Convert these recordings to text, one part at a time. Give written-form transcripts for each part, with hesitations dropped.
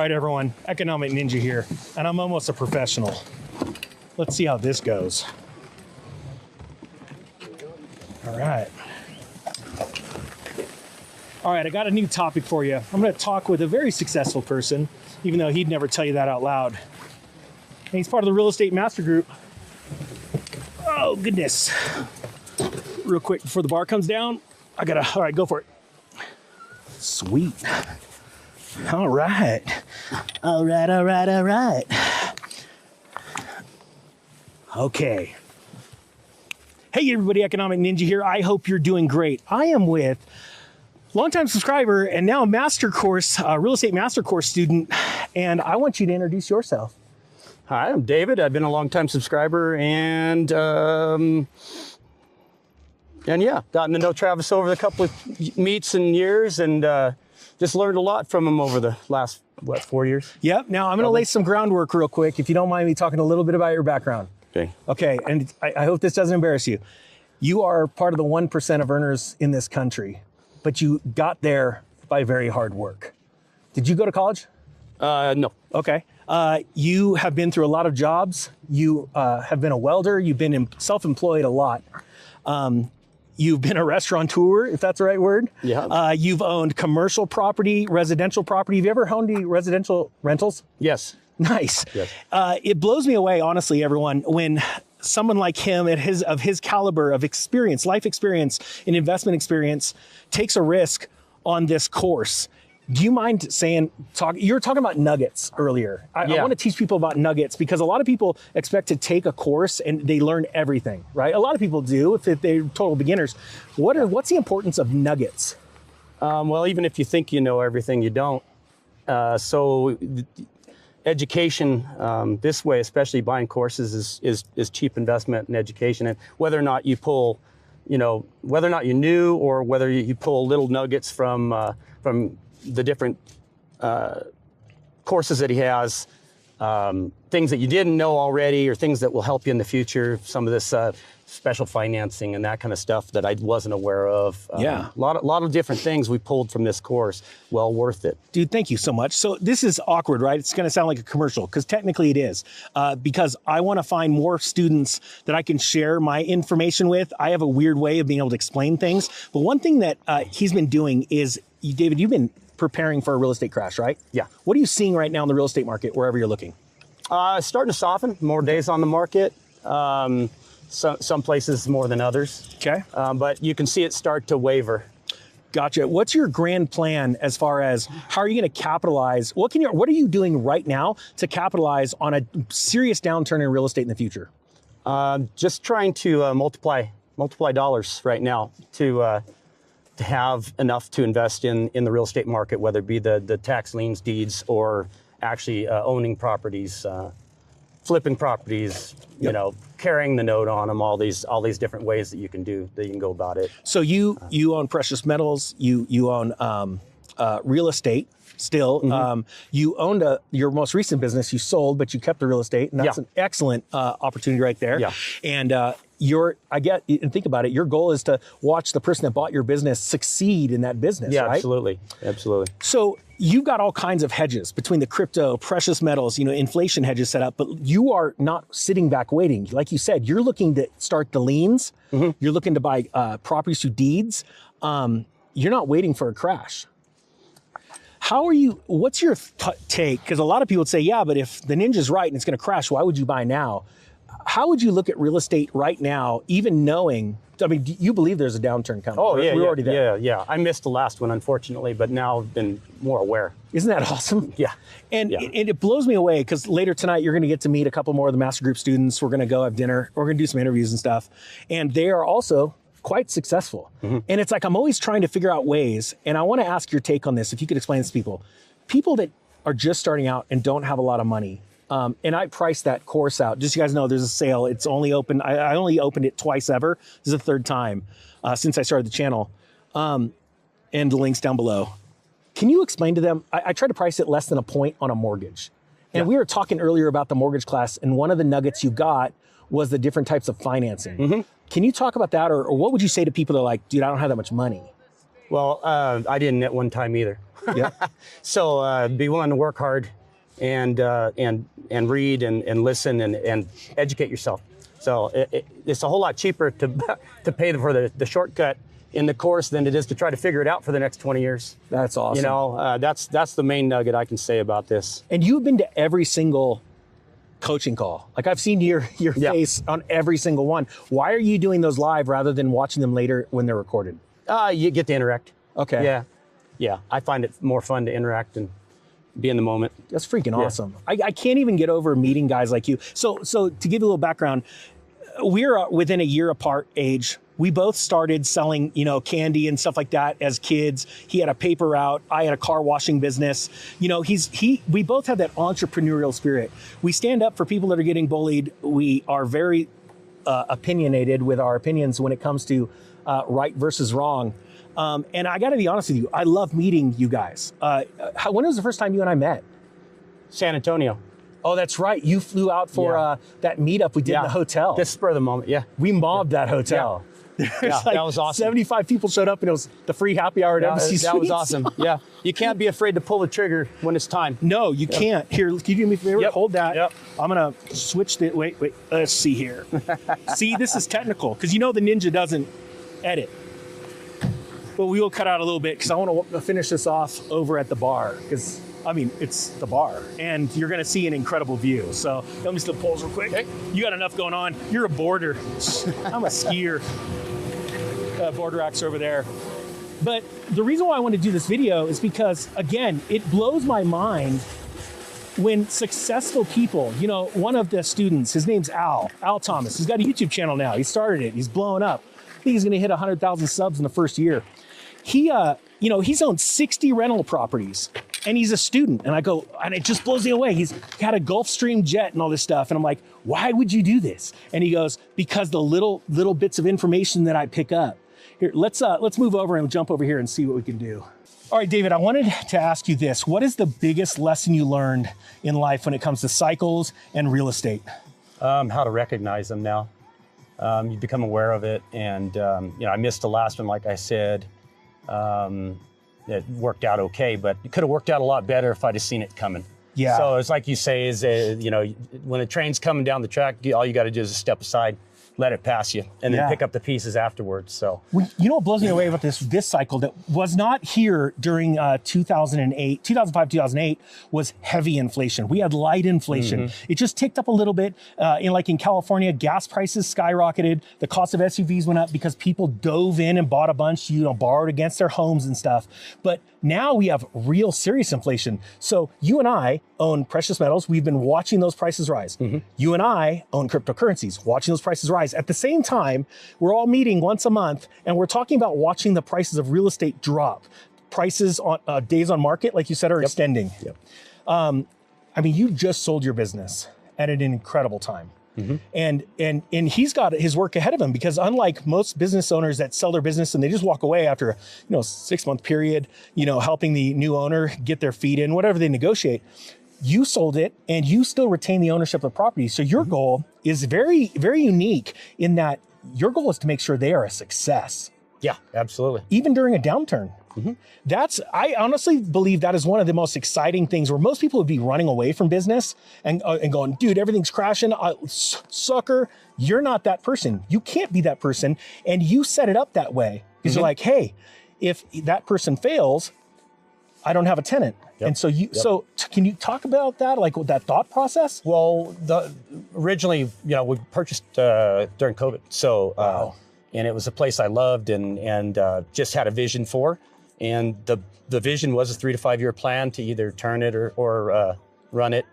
right, everyone, Economic Ninja here, and I'm almost a professional. Let's see how this goes. All right. All right, I got a new topic for you. I'm going to talk with a very successful person, even though he'd never tell you that out loud. And he's part of the Real Estate Master Group. Oh, goodness. Real quick before the bar comes down, all right, go for it. Sweet. All right. All right. Okay. Hey, everybody, Economic Ninja here. I hope you're doing great. I am with longtime subscriber and now master course, real estate master course student, and I want you to introduce yourself. Hi, I'm David. I've been a longtime subscriber and yeah, gotten to know Travis over the couple of meets and years, and just learned a lot from him over the last, 4 years? Yep. Now I'm going to lay some groundwork real quick, if you don't mind me talking a little bit about your background. Okay. Okay, and I hope this doesn't embarrass you. You are part of the 1% of earners in this country, but you got there by very hard work. Did you go to college? No. Okay. You have been through a lot of jobs. You have been a welder. You've been self-employed a lot. You've been a restaurateur, if that's the right word. Yeah. You've owned commercial property, residential property. Have you ever owned any residential rentals? Yes. Nice. Yes. It blows me away, honestly, everyone, when someone like him of his caliber of experience, life experience and investment experience, takes a risk on this course. Do you mind you were talking about nuggets earlier. I want to teach people about nuggets, because a lot of people expect to take a course and they learn everything, right? A lot of people do if they're total beginners. What's the importance of nuggets? Well, even if you think you know everything, you don't. Education this way, especially buying courses, is cheap investment in education. And whether or not you pull, whether or not you knew, or whether you pull little nuggets from the different courses that he has, things that you didn't know already, or things that will help you in the future. Some of this special financing and that kind of stuff that I wasn't aware of. Yeah. A lot of different things we pulled from this course. Well worth it. Dude, thank you so much. So this is awkward, right? It's going to sound like a commercial, because technically it is, because I want to find more students that I can share my information with. I have a weird way of being able to explain things. But one thing that he's been doing is, David, you've been preparing for a real estate crash, right? Yeah. What are you seeing right now in the real estate market, wherever you're looking? Starting to soften, more days on the market. Some places more than others. Okay. But you can see it start to waver. Gotcha. What's your grand plan as far as how are you going to capitalize? What are you doing right now to capitalize on a serious downturn in real estate in the future? Just trying to multiply dollars right now to have enough to invest in the real estate market, whether it be the tax liens, deeds, or actually owning properties, flipping properties, Yep. Carrying the note on them, all these different ways that you can go about it. So you own precious metals, you own real estate still. Mm-hmm. You owned your most recent business, you sold, but you kept the real estate, and that's an excellent opportunity right there. Yeah. And and think about it, your goal is to watch the person that bought your business succeed in that business, Yeah, right? absolutely. So you've got all kinds of hedges between the crypto, precious metals, inflation hedges set up, but you are not sitting back waiting. Like you said, you're looking to start the liens. Mm-hmm. You're looking to buy properties through deeds. You're not waiting for a crash. What's your take? Because a lot of people would say, yeah, but if the ninja's right and it's going to crash, why would you buy now? How would you look at real estate right now, even knowing, do you believe there's a downturn coming? Oh, yeah, We're already there. Yeah. I missed the last one, unfortunately, but now I've been more aware. Isn't that awesome? Yeah. And it blows me away, because later tonight, you're going to get to meet a couple more of the Master Group students. We're going to go have dinner. We're going to do some interviews and stuff. And they are also quite successful. Mm-hmm. And it's like, I'm always trying to figure out ways. And I want to ask your take on this. If you could explain this to people that are just starting out and don't have a lot of money. And I priced that course out. Just so you guys know, there's a sale. It's only open. I only opened it twice ever. This is the third time since I started the channel. And the link's down below. Can you explain to them? I tried to price it less than a point on a mortgage. And we were talking earlier about the mortgage class, and one of the nuggets you got was the different types of financing. Mm-hmm. Can you talk about that? Or what would you say to people that are like, dude, I don't have that much money? Well, I didn't at one time either. Yeah. So be willing to work hard and read and listen and educate yourself. So it's a whole lot cheaper to pay for the shortcut in the course than it is to try to figure it out for the next 20 years. That's awesome. You know, that's the main nugget I can say about this. And you've been to every single coaching call. Like I've seen your face on every single one. Why are you doing those live rather than watching them later when they're recorded? You get to interact. Okay. Yeah. I find it more fun to interact and be in the moment. That's freaking awesome. I can't even get over meeting guys like you. So to give you a little background, we're within a year apart age. We both started selling, candy and stuff like that as kids. He had a paper route. I had a car washing business. We both have that entrepreneurial spirit. We stand up for people that are getting bullied. We are very opinionated with our opinions when it comes to right versus wrong. And I got to be honest with you, I love meeting you guys. When was the first time you and I met? San Antonio. Oh, that's right. You flew out for that meetup we did in the hotel. Just spur of the moment, yeah. We mobbed that hotel. That was awesome. 75 people showed up and it was the free happy hour at Embassy Suites. That was awesome, yeah. You can't be afraid to pull the trigger when it's time. No, you can't. Here, can you do me a favor? Yep. Hold that. Yep. I'm going to switch the, wait, let's see here. See, this is technical because the Ninja doesn't edit. But we will cut out a little bit because I want to finish this off over at the bar because, it's the bar and you're going to see an incredible view. So let me just pause real quick. Okay. You got enough going on. You're a boarder. I'm a skier. Board racks over there. But the reason why I want to do this video is because, again, it blows my mind when successful people, one of the students, his name's Al Thomas. He's got a YouTube channel now. He started it. He's blowing up. I think he's going to hit 100,000 subs in the first year. He's owned 60 rental properties and he's a student. And it just blows me away. He's got a Gulfstream jet and all this stuff. And I'm like, why would you do this? And he goes, because the little bits of information that I pick up. Here, let's move over and jump over here and see what we can do. All right, David, I wanted to ask you this. What is the biggest lesson you learned in life when it comes to cycles and real estate? How to recognize them now. You become aware of it. And, I missed the last one, like I said. It worked out okay, but it could have worked out a lot better if I'd have seen it coming. Yeah. So it's like you say, when a train's coming down the track, all you got to do is step aside, let it pass you, and then pick up the pieces afterwards. So what blows me away about this cycle that was not here during 2005, 2008 was heavy inflation. We had light inflation. It just ticked up a little bit. In California, gas prices skyrocketed. The cost of SUVs went up because people dove in and bought a bunch, borrowed against their homes and stuff. But now we have real serious inflation. So you and I own precious metals. We've been watching those prices rise. You and I own cryptocurrencies, watching those prices rise. At the same time, we're all meeting once a month and we're talking about watching the prices of real estate drop. Prices on days on market, like you said, are extending. You just sold your business at an incredible time. And he's got his work ahead of him because unlike most business owners that sell their business and they just walk away after a 6-month period, helping the new owner get their feet in, whatever they negotiate, you sold it and you still retain the ownership of the property. So your goal is very, very unique in that your goal is to make sure they are a success. Yeah, absolutely. Even during a downturn. I honestly believe that is one of the most exciting things where most people would be running away from business and going, dude, everything's crashing. Sucker, you're not that person. You can't be that person. And you set it up that way because you're like, hey, if that person fails, I don't have a tenant. And so so can you talk about that, like that thought process? Well, originally, we purchased during COVID. So, and it was a place I loved and just had a vision for. And the vision was a 3 to 5 year plan to either turn it or run it,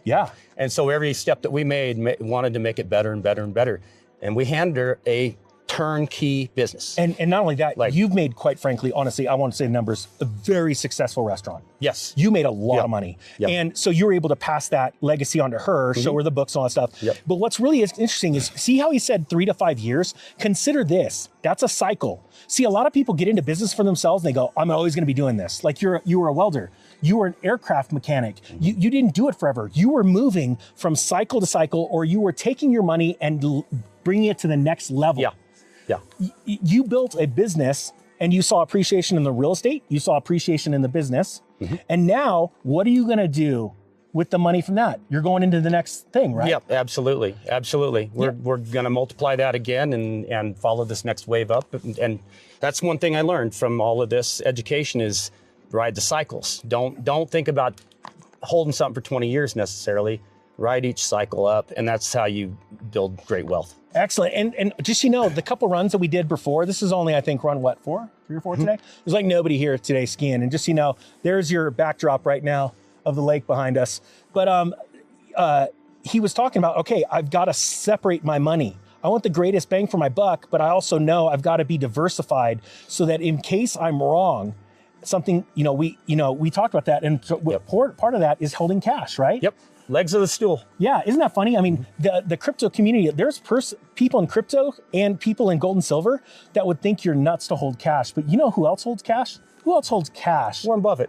Yeah. And so every step that we made wanted to make it better and better and better. And we handed her a turnkey business. And not only that, you've made, quite frankly, honestly, I want to say the numbers, a very successful restaurant. Yes. You made a lot of money. And so you were able to pass that legacy on to her, show her the books and all that stuff. But what's really interesting is, see how he said 3 to 5 years? Consider this, that's a cycle. See, a lot of people get into business for themselves and they go, I'm always going to be doing this. Like you were a welder. You were an aircraft mechanic. You didn't do it forever. You were moving from cycle to cycle, or you were taking your money and bringing it to the next level. Yeah. You built a business and you saw appreciation in the real estate, you saw appreciation in the business. And now what are you going to do with the money from that? You're going into the next thing, right? Yep, absolutely. Absolutely. We're going to multiply that again and follow this next wave up. And that's one thing I learned from all of this education is ride the cycles. Don't think about holding something for 20 years necessarily. Ride each cycle up, and that's how you build great wealth. Excellent. And just, the couple runs that we did before, this is only, I think, run what, 3 or 4 today? There's like nobody here today skiing. And just, there's your backdrop right now of the lake behind us. But he was talking about, okay, I've got to separate my money. I want the greatest bang for my buck, but I also know I've got to be diversified so that in case I'm wrong, something, we talked about that. And part of that is holding cash, right? Yep. Legs of the stool. Yeah, isn't that funny? I mean, the crypto community, there's people in crypto and people in gold and silver that would think you're nuts to hold cash. But you know who else holds cash? Who else holds cash? Warren Buffett.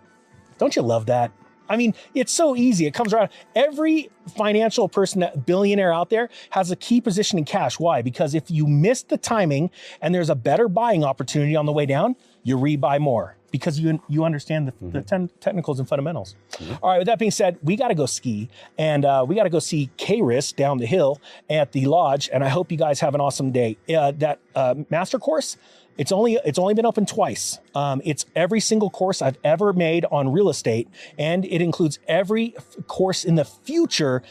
Don't you love that? I mean, it's so easy. It comes around. Every financial person, billionaire out there has a key position in cash. Why? Because if you miss the timing and there's a better buying opportunity on the way down, you rebuy more because you understand the technicals and fundamentals. All right, with that being said, we got to go ski and we got to go see K-Risk down the hill at the lodge. And I hope you guys have an awesome day. That master course, it's only been open twice. It's every single course I've ever made on real estate, and it includes every course in the future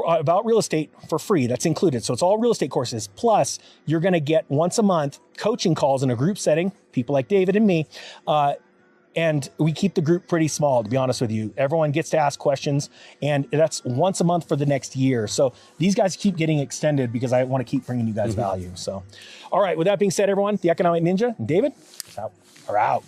about real estate for free. That's included. So it's all real estate courses. Plus, you're going to get once a month coaching calls in a group setting, people like David and me. And we keep the group pretty small, to be honest with you. Everyone gets to ask questions, and that's once a month for the next year. So these guys keep getting extended because I want to keep bringing you guys value. So, all right, with that being said, everyone, the Economic Ninja and David, are out.